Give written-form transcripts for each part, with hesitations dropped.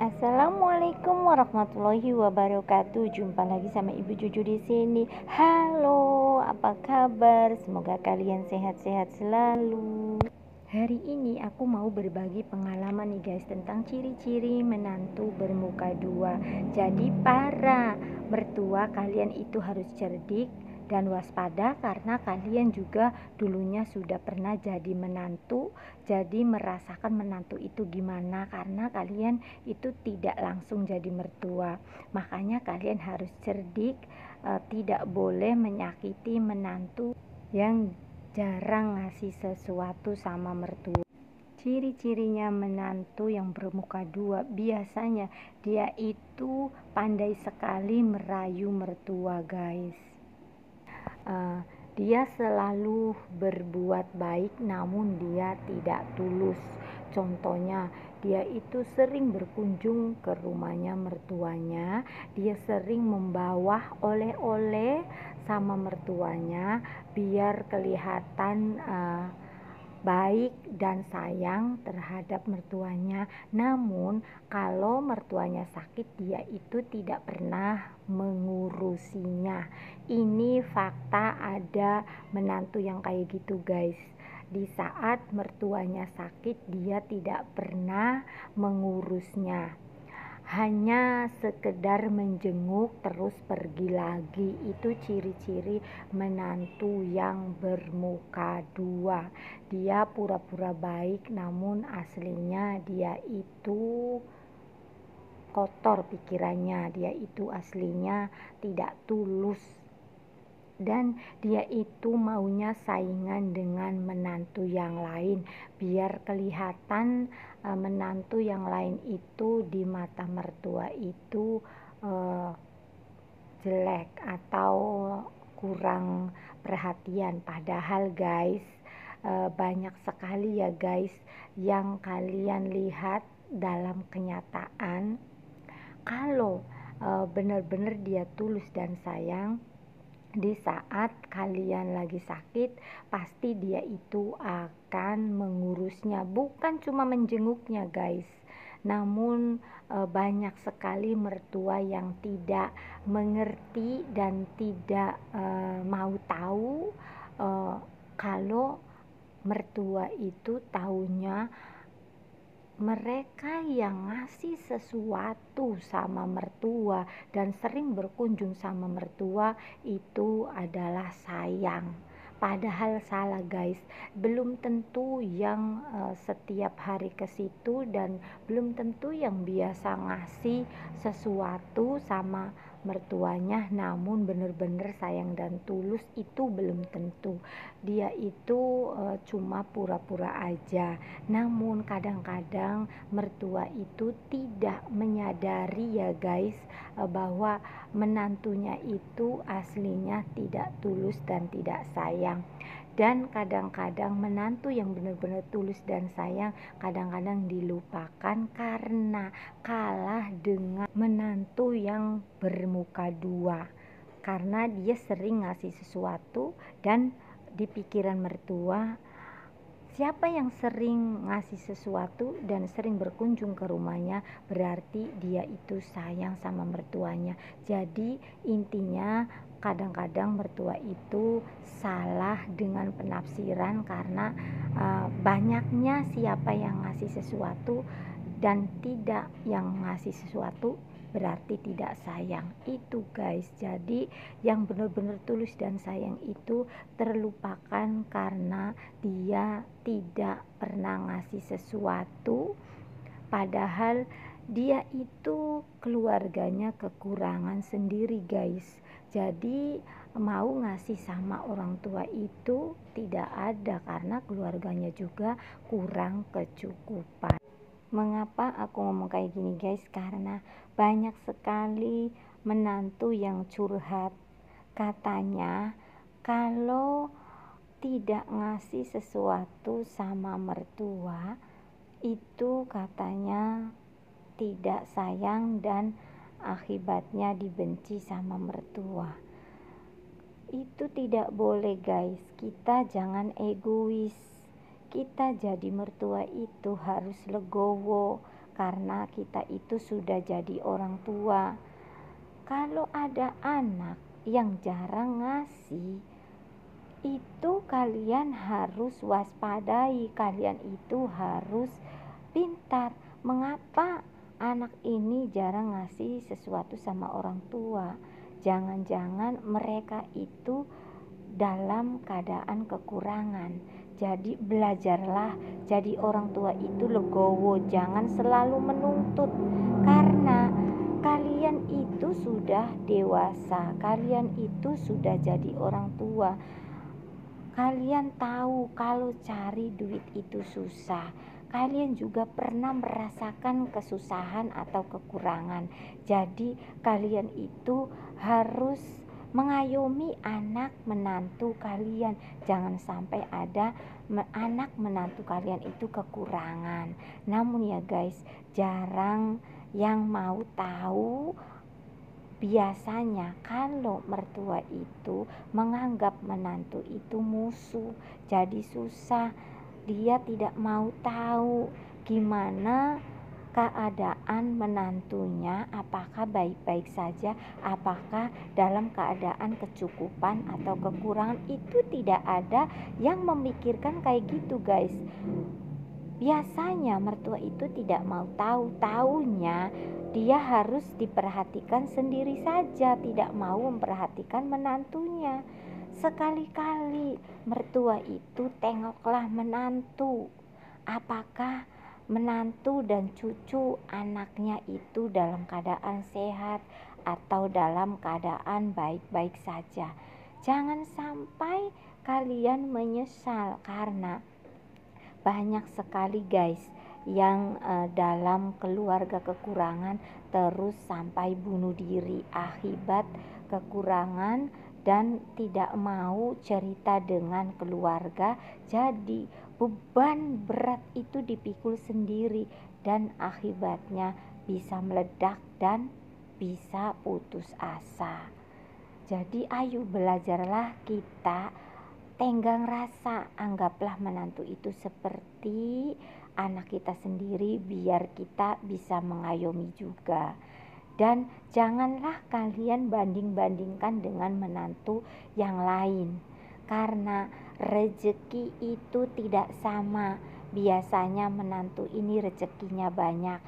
Assalamualaikum warahmatullahi wabarakatuh. Jumpa lagi sama Ibu Juju di sini. Halo, apa kabar? Semoga kalian sehat-sehat selalu. Hari ini aku mau berbagi pengalaman nih guys tentang ciri-ciri menantu bermuka dua. Jadi para mertua kalian itu harus cerdik dan waspada karena kalian juga dulunya sudah pernah jadi menantu, jadi merasakan menantu itu gimana karena kalian itu tidak langsung jadi mertua. Makanya kalian harus cerdik, tidak boleh menyakiti menantu yang jarang ngasih sesuatu sama mertua. Ciri-cirinya menantu yang bermuka dua, biasanya dia itu pandai sekali merayu mertua guys. Dia selalu berbuat baik namun dia tidak tulus. Contohnya, dia itu sering berkunjung ke rumahnya mertuanya, dia sering membawa oleh-oleh sama mertuanya biar kelihatan baik dan sayang terhadap mertuanya. Namun kalau mertuanya sakit, dia itu tidak pernah mengurusinya. Ini fakta, ada menantu yang kayak gitu guys. Di saat mertuanya sakit, dia tidak pernah mengurusnya, hanya sekedar menjenguk terus pergi lagi. Itu ciri-ciri menantu yang bermuka dua. Dia pura-pura baik namun aslinya dia itu kotor pikirannya, dia itu aslinya tidak tulus, dan dia itu maunya saingan dengan menantu yang lain biar kelihatan menantu yang lain itu di mata mertua itu jelek atau kurang perhatian. Padahal guys, banyak sekali ya guys yang kalian lihat dalam kenyataan kalau benar-benar dia tulus dan sayang. Di saat kalian lagi sakit, pasti dia itu akan mengurusnya, bukan cuma menjenguknya guys. Namun banyak sekali mertua yang tidak mengerti dan tidak mau tahu kalau mertua itu taunya mereka yang ngasih sesuatu sama mertua dan sering berkunjung sama mertua itu adalah sayang. Padahal salah guys, belum tentu yang setiap hari ke situ dan belum tentu yang biasa ngasih sesuatu sama mertuanya namun benar-benar sayang dan tulus, itu belum tentu. Dia itu cuma pura-pura aja. Namun kadang-kadang mertua itu tidak menyadari ya guys, bahwa menantunya itu aslinya tidak tulus dan tidak sayang. Dan kadang-kadang menantu yang benar-benar tulus dan sayang kadang-kadang dilupakan karena kalah dengan menantu yang bermuka dua, karena dia sering ngasih sesuatu dan di pikiran mertua, siapa yang sering ngasih sesuatu dan sering berkunjung ke rumahnya berarti dia itu sayang sama mertuanya. Jadi intinya kadang-kadang mertua itu salah dengan penafsiran karena banyaknya siapa yang ngasih sesuatu dan tidak yang ngasih sesuatu berarti tidak sayang. Itu guys, jadi yang benar-benar tulus dan sayang itu terlupakan karena dia tidak pernah ngasih sesuatu, padahal dia itu keluarganya kekurangan sendiri guys. Jadi mau ngasih sama orang tua itu tidak ada karena keluarganya juga kurang kecukupan. Mengapa aku ngomong kayak gini guys? Karena banyak sekali menantu yang curhat, katanya kalau tidak ngasih sesuatu sama mertua itu katanya tidak sayang dan akibatnya dibenci sama mertua. Itu tidak boleh guys, kita jangan egois. Kita jadi mertua itu harus legowo, karena kita itu sudah jadi orang tua. Kalau ada anak yang jarang ngasih, itu kalian harus waspadai, kalian itu harus pintar. Mengapa anak ini jarang ngasih sesuatu sama orang tua? Jangan-jangan mereka itu dalam keadaan kekurangan. Jadi belajarlah jadi orang tua itu legowo, jangan selalu menuntut, karena kalian itu sudah dewasa, kalian itu sudah jadi orang tua. Kalian tahu kalau cari duit itu susah. Kalian juga pernah merasakan kesusahan atau kekurangan. Jadi kalian itu harus mengayomi anak menantu kalian. Jangan sampai ada anak menantu kalian itu kekurangan. Namun ya guys, jarang yang mau tahu. Biasanya kalau mertua itu menganggap menantu itu musuh, jadi susah. Dia tidak mau tahu gimana keadaan menantunya, apakah baik-baik saja, apakah dalam keadaan kecukupan atau kekurangan. Itu tidak ada yang memikirkan kayak gitu guys. Biasanya mertua itu tidak mau tahu, taunya dia harus diperhatikan sendiri saja, tidak mau memperhatikan menantunya. Sekali-kali mertua itu tengoklah menantu, apakah menantu dan cucu anaknya itu dalam keadaan sehat atau dalam keadaan baik-baik saja. Jangan sampai kalian menyesal, karena banyak sekali guys yang dalam keluarga kekurangan terus sampai bunuh diri akibat kekurangan dan tidak mau cerita dengan keluarga. Jadi beban berat itu dipikul sendiri dan akibatnya bisa meledak dan bisa putus asa. Jadi ayo belajarlah kita tenggang rasa, anggaplah menantu itu seperti anak kita sendiri, biar kita bisa mengayomi juga. Dan janganlah kalian banding-bandingkan dengan menantu yang lain, karena rezeki itu tidak sama. Biasanya menantu ini rezekinya banyak,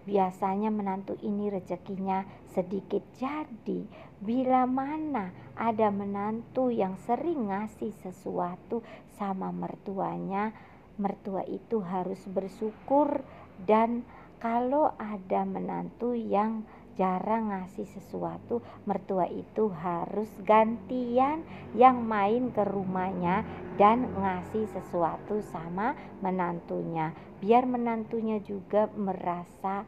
biasanya menantu ini rezekinya sedikit. Jadi bila mana ada menantu yang sering ngasih sesuatu sama mertuanya, mertua itu harus bersyukur. Dan kalau ada menantu yang jarang ngasih sesuatu, mertua itu harus gantian yang main ke rumahnya dan ngasih sesuatu sama menantunya, biar menantunya juga merasa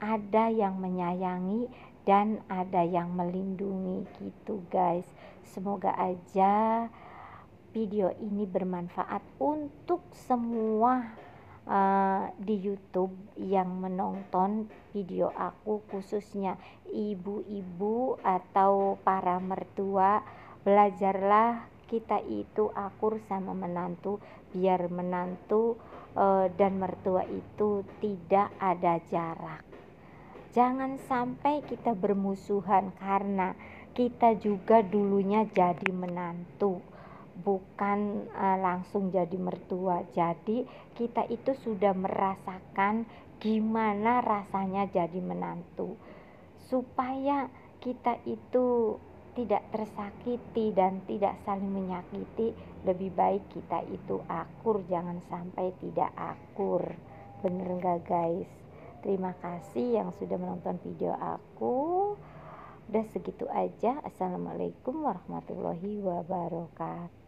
ada yang menyayangi dan ada yang melindungi gitu guys. Semoga aja video ini bermanfaat untuk semua di YouTube yang menonton video aku, khususnya ibu-ibu atau para mertua. Belajarlah kita itu akur sama menantu, biar menantu dan mertua itu tidak ada jarak. Jangan sampai kita bermusuhan, karena kita juga dulunya jadi menantu, bukan langsung jadi mertua. Jadi kita itu sudah merasakan gimana rasanya jadi menantu. Supaya kita itu tidak tersakiti dan tidak saling menyakiti, lebih baik kita itu akur, jangan sampai tidak akur. Bener gak guys? Terima kasih yang sudah menonton video aku. Udah segitu aja. Assalamualaikum warahmatullahi wabarakatuh.